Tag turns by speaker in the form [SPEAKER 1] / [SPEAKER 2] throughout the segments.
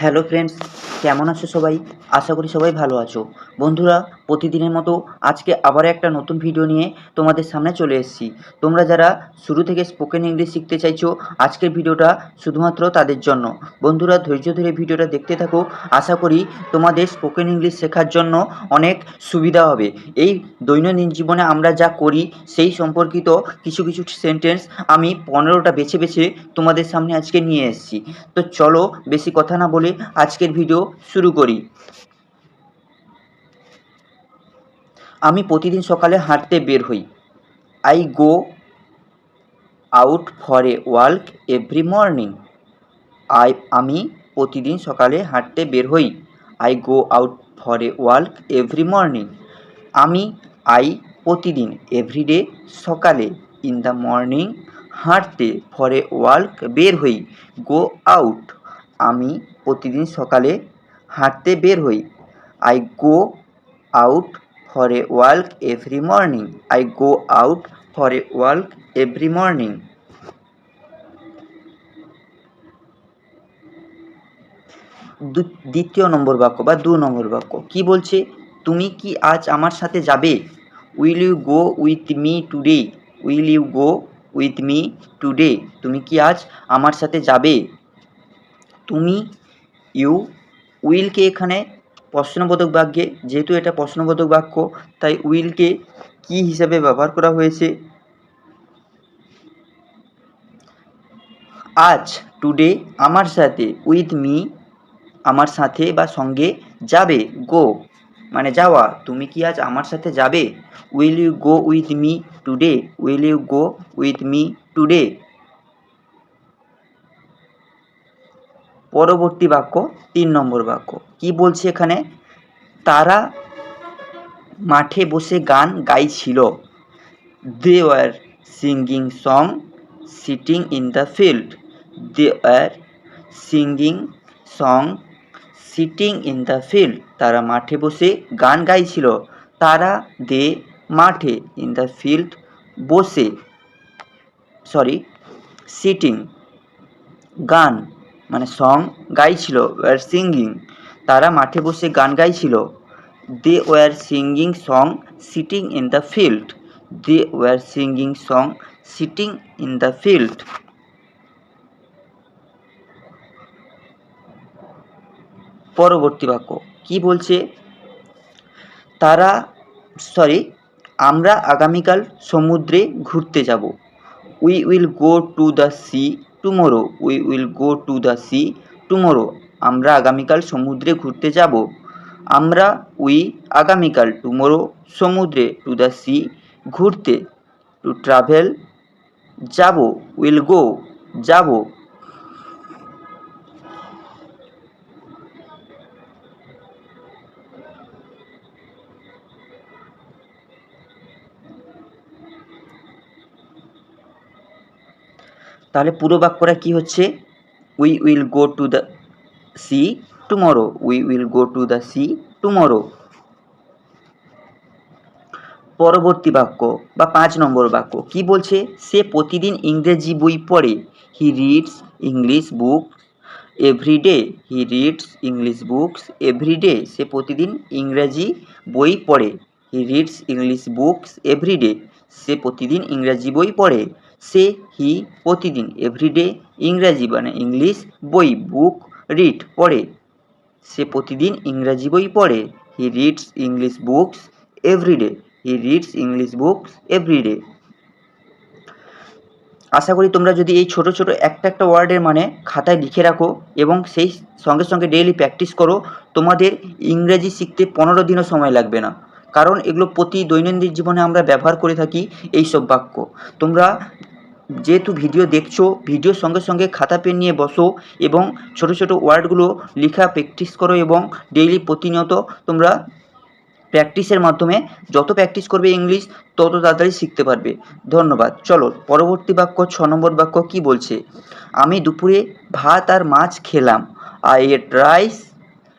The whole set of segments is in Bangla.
[SPEAKER 1] হ্যালো ফ্রেন্ডস, কেমন আছো সবাই? আশা করি সবাই ভালো আছো। বন্ধুরা, প্রতিদিনের মতো আজকে আবার একটা নতুন ভিডিও নিয়ে তোমাদের সামনে চলে এসেছি। তোমরা যারা শুরু থেকে স্পোকেন ইংলিশ শিখতে চাইছো, আজকের ভিডিওটা শুধুমাত্র তাদের জন্য। বন্ধুরা, ধৈর্য ধরে ভিডিওটা দেখতে থাকো। আশা করি তোমাদের স্পোকেন ইংলিশ শেখার জন্য অনেক সুবিধা হবে। এই দৈনন্দিন জীবনে আমরা যা করি সেই সম্পর্কিত কিছু কিছু সেন্টেন্স আমি 15টা বেছে বেছে তোমাদের সামনে আজকে নিয়ে এসেছি। তো চলো বেশি কথা না বলে আজকের ভিডিও শুরু করি। আমি প্রতিদিন সকালে হাঁটতে বের হই। I go out for a walk every morning. আমি প্রতিদিন সকালে হাঁটতে বের হই। I go out for a walk every morning. I প্রতিদিন এভরিডে সকালে ইন দ্য মর্নিং হাঁটতে ফর এ ওয়াক বের হই। গো আউট আমি প্রতিদিন সকালে হাঁটতে বের হই। I go out for a walk every morning. I go out for a walk every morning. দ্বিতীয় নম্বর বাক্য বা 2 নম্বর বাক্য কি বলছে? তুমি কি আজ আমার সাথে যাবে? Will you go with me today? Will you go with me today? তুমি কি আজ আমার সাথে যাবে? তুমি ইউ উইলকে এখানে প্রশ্নবোধক বাক্যে, যেহেতু এটা প্রশ্নবোধক বাক্য তাই উইলকে কি হিসাবে ব্যবহার করা হয়েছে? আজ, টুডে, আমার সাথে, উইথ মি আমার সাথে বা সঙ্গে, যাবে, গো মানে যাওয়া। তুমি কি আজ আমার সাথে যাবে? Will you go with me today? Will you go with me today? পরবর্তী বাক্য 3 নম্বর বাক্য কি বলছে এখানে? তারা মাঠে বসে গান গাইছিল। They were singing song sitting in the field. They were singing song sitting in the field. তারা মাঠে বসে গান গাইছিল। তারা দে মাঠে, ইন দ্য ফিল্ড বসে, সিটিং গান মানে সং গাইছিল, ওয়ার সিঙ্গিং তারা মাঠে বসে গান গাইছিল। They were singing song sitting in the field. They were singing song sitting in the field. পরবর্তী বাক্য কি বলছে? আমরা আগামীকাল সমুদ্রে ঘুরতে যাব। We will go to the sea tomorrow. We will go to the sea tomorrow. আমরা আগামীকাল সমুদ্রে ঘুরতে যাব। আমরা আগামীকাল, টুমোরো সমুদ্রে, টু দ্য সি ঘুরতে, টু ট্রাভেল যাব, উইল গো যাব। তাহলে পুরো বাক্যটা কি হচ্ছে? We will go to the sea tomorrow. We will go to the sea tomorrow. পরবর্তী বাক্য বা 5 নম্বর বাক্য কি বলছে? সে প্রতিদিন ইংরেজি বই পড়ে। He reads English book everyday. He reads English books everyday. সে প্রতিদিন ইংরেজি বই পড়ে। He reads English books everyday. সে প্রতিদিন ইংরেজি বই পড়ে। হি প্রতিদিন, এভরিডে ইংরেজি মানে ইংলিশ, বই বুক রিড পড়ে। সে প্রতিদিন ইংরেজি বই পড়ে। He reads English books everyday. He reads English books everyday. আশা করি তোমরা যদি এই ছোট ছোট একটা একটা ওয়ার্ডের মানে খাতায় লিখে রাখো এবং সেই সঙ্গে সঙ্গে ডেইলি প্র্যাকটিস করো, তোমাদের ইংরেজি শিখতে 15 দিনও সময় লাগবে না। কারণ এগুলো প্রতি দৈনন্দিন জীবনে আমরা ব্যবহার করে থাকি এই সব বাক্য। তোমরা যেহেতু ভিডিও দেখছো, ভিডিওর সঙ্গে সঙ্গে খাতা পেন নিয়ে বসো এবং ছোট ছোট ওয়ার্ডগুলো লেখা প্র্যাকটিস করো এবং ডেইলি প্রতিনিয়ত তোমরা প্র্যাকটিসের মাধ্যমে যত প্র্যাকটিস করবে ইংলিশ তত তাড়াতাড়ি শিখতে পারবে। ধন্যবাদ। চলো পরবর্তী বাক্য 6 নম্বর বাক্য কি বলছে? আমি দুপুরে ভাত আর মাছ খেলাম। I ate rice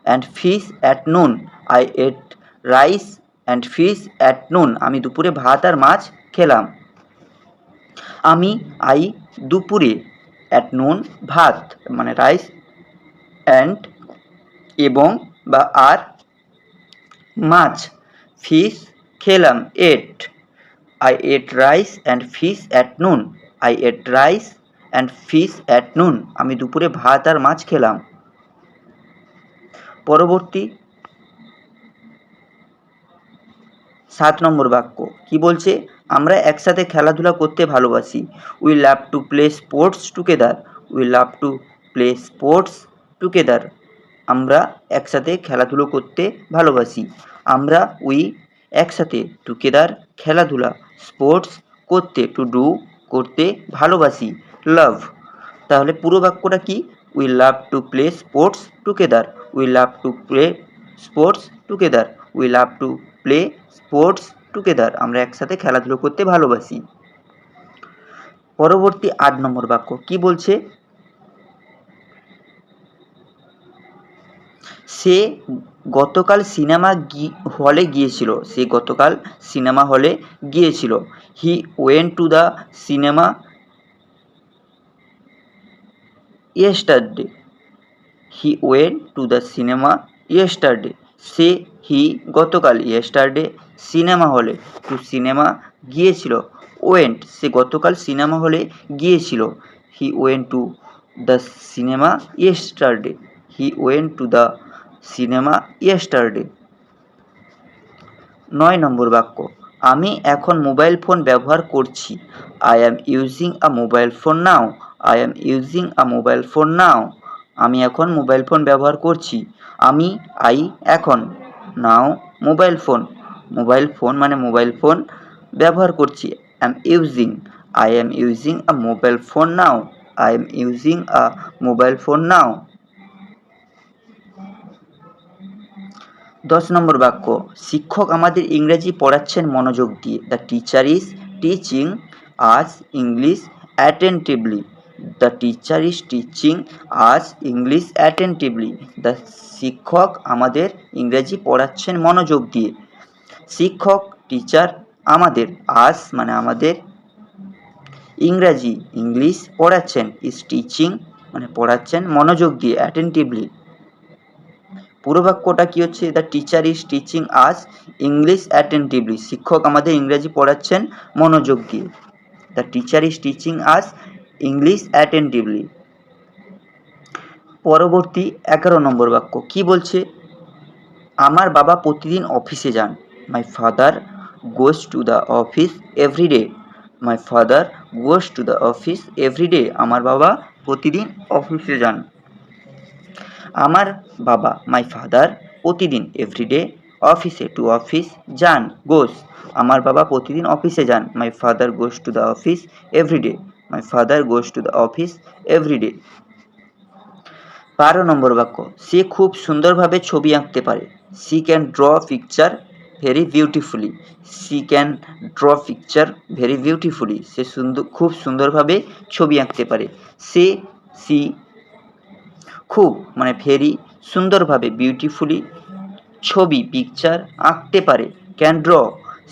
[SPEAKER 1] and fish at noon. I ate rice and fish at noon. আমি দুপুরে ভাত আর মাছ খেলাম। দুপুরে অ্যাট নুন ভাত মানে রাইস অ্যান্ড এবং বা আর মাছ, ফিশ খেলাম, এট, I ate rice and fish at noon. I ate rice and fish at noon. আমি দুপুরে ভাত আর মাছ খেলাম। পরবর্তী 7 নম্বর বাক্য কি বলছে? আমরা একসাথে খেলাধুলা করতে ভালোবাসি। We love to play sports together. We love to play sports together. আমরা একসাথে খেলাধুলো করতে ভালোবাসি। আমরা একসাথে টুগেদার খেলাধুলা, স্পোর্টস করতে, টু ডু করতে ভালোবাসি, লাভ। তাহলে পুরো বাক্যটা কি? We love to play sports together. We love to play sports together. We love to play sports together. আমরা একসাথে খেলাধুলো করতে ভালোবাসি। পরবর্তী 8 নম্বর বাক্য কি বলছে? সে গতকাল সিনেমা হলে গিয়েছিল। সে গতকাল সিনেমা হলে গিয়েছিল। He went to the cinema yesterday. He went to the cinema yesterday. He গতকাল, ইয়েস্টারডে সিনেমা হলে, টু সিনেমা গিয়েছিল, ওয়েন্ট সে গতকাল সিনেমা হলে গিয়েছিল। He went to the cinema yesterday. He went to the cinema yesterday. 9 number বাক্য আমি এখন মোবাইল ফোন ব্যবহার করছি। I am using a mobile phone now. I am using a mobile phone now. আমি এখন মোবাইল ফোন ব্যবহার করছি। আমি এখন, now mobile phone. Mobile phone মানে মোবাইল ফোন ব্যবহার করছি। Am using, I am using a mobile phone now. I am using a mobile phone now. 10 number বাক্য শিক্ষক আমাদের ইংরেজি পড়াচ্ছেন মনোযোগ দিয়ে। The teacher is teaching us English attentively. The teacher is teaching us English attentively. The শিক্ষক আমাদের ইংরেজি পড়াচ্ছেন মনোযোগ দিয়ে। শিক্ষক, টিচার, আমাদের, আস মানে আমাদের, ইংরাজি, ইংলিশ পড়াচ্ছেন, ইজ টিচিং মানে পড়াচ্ছেন মনোযোগ দিয়ে, অ্যাটেন্টিভলি। পুরো বাক্যটা কি হচ্ছে? The teacher is teaching us English attentively. শিক্ষক আমাদের ইংরেজি পড়াচ্ছেন মনোযোগ দিয়ে। The teacher is teaching us English attentively. পরবর্তী 11 নম্বর বাক্য কি বলছে? আমার বাবা প্রতিদিন অফিসে যান। My father goes to the office everyday. My father goes to the office everyday. আমার বাবা প্রতিদিন অফিসে যান। আমার বাবা, মাই ফাদার, প্রতিদিন, এভরিডে, অফিসে, টু অফিস, যান, গোস। আমার বাবা প্রতিদিন অফিসে যান। My father goes to the office everyday. My father goes to the office everyday. 12 নম্বর বাক্য সে খুব সুন্দরভাবে ছবি আঁকতে পারে। She can draw picture very beautifully. She can draw picture very beautifully. সে খুব সুন্দরভাবে ছবি আঁকতে পারে। সি খুব মানে ভেরি, সুন্দরভাবে, বিউটিফুলি ছবি, পিকচার আঁকতে পারে। ক্যান ড্র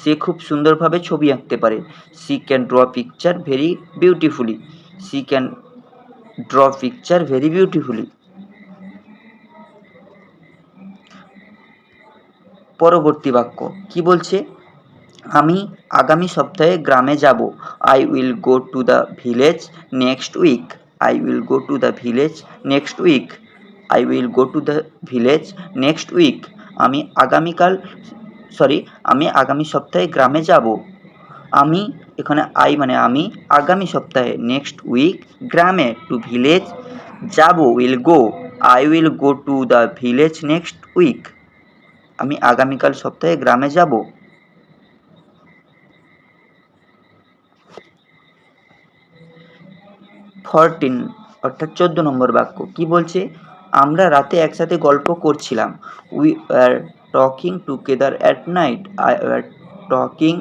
[SPEAKER 1] সে খুব সুন্দরভাবে ছবি আঁকতে পারে। She can draw picture very beautifully. She can draw picture very beautifully. পরবর্তী বাক্য কি বলছে? আমি আগামী সপ্তাহে গ্রামে যাব। I will go to the village next week. I will go to the village next week. I will go to the village next week. আমি আগামী সপ্তাহে গ্রামে যাব। আমি, এখানে আই মানে আমি, আগামী সপ্তাহে, নেক্সট উইক, গ্রামে, টু ভিলেজ, যাব, will go. I will go to the village next week. আমি আগামীকাল সপ্তাহে গ্রামে যাব। 14 অর্থাৎ 14 নম্বর বাক্য কি বলছে? আমরা রাতে একসাথে গল্প করছিলাম। We are talking together at night. I are talking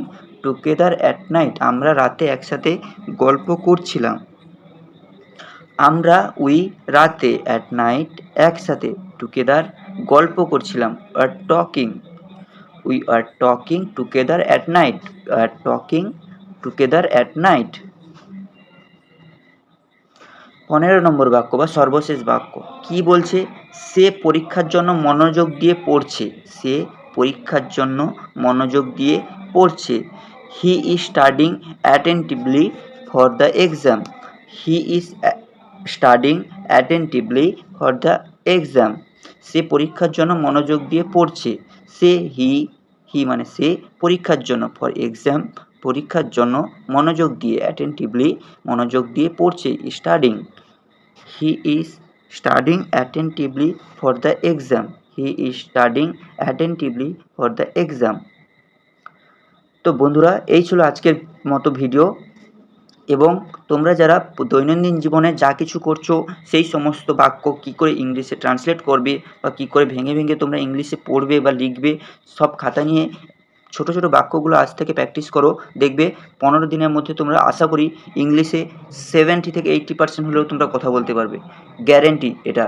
[SPEAKER 1] together at night. আমরা রাতে একসাথে গল্প করছিলাম। আমরা রাতে অ্যাট নাইট একসাথে, টুগেদার গল্প করছিলাম, are talking, we are talking together at night. Are talking together at night. 15 নম্বর বাক্য বা সর্বশেষ বাক্য কি বলছে? সে পরীক্ষার জন্য মনোযোগ দিয়ে পড়ছে। সে পরীক্ষার জন্য মনোযোগ দিয়ে পড়ছে। He is studying attentively for the exam. He is studying attentively for the exam. সে পরীক্ষার জন্য মনোযোগ দিয়ে পড়ছে। সে হি মানে সে পরীক্ষার জন্য, ফর এক্সাম পরীক্ষার জন্য মনোযোগ দিয়ে, অ্যাটেন্টিভলি মনোযোগ দিয়ে পড়ছে, studying. He is studying attentively for the exam. He is studying attentively for the exam. তো বন্ধুরা, এই ছিল আজকের মতো ভিডিও। এবং তোমরা যারা দৈনন্দিন জীবনে যা কিছু করছো সেই সমস্ত বাক্য কী করে ইংলিশে ট্রান্সলেট করবে বা কী করে ভেঙে ভেঙে তোমরা ইংলিশে পড়বে বা লিখবে, সব খাতা নিয়ে ছোটো ছোটো বাক্যগুলো আজ থেকে প্র্যাকটিস করো। দেখবে 15 দিনের মধ্যে তোমরা আশা করি ইংলিশে 70 থেকে 80% হলেও তোমরা কথা বলতে পারবে, গ্যারেন্টি এটা।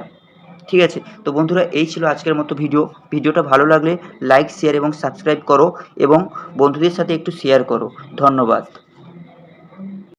[SPEAKER 1] ঠিক আছে, তো বন্ধুরা, এই ছিল আজকের মতো ভিডিওটা ভালো লাগলে লাইক, শেয়ার এবং সাবস্ক্রাইব করো এবং বন্ধুদের সাথে একটু শেয়ার করো। ধন্যবাদ।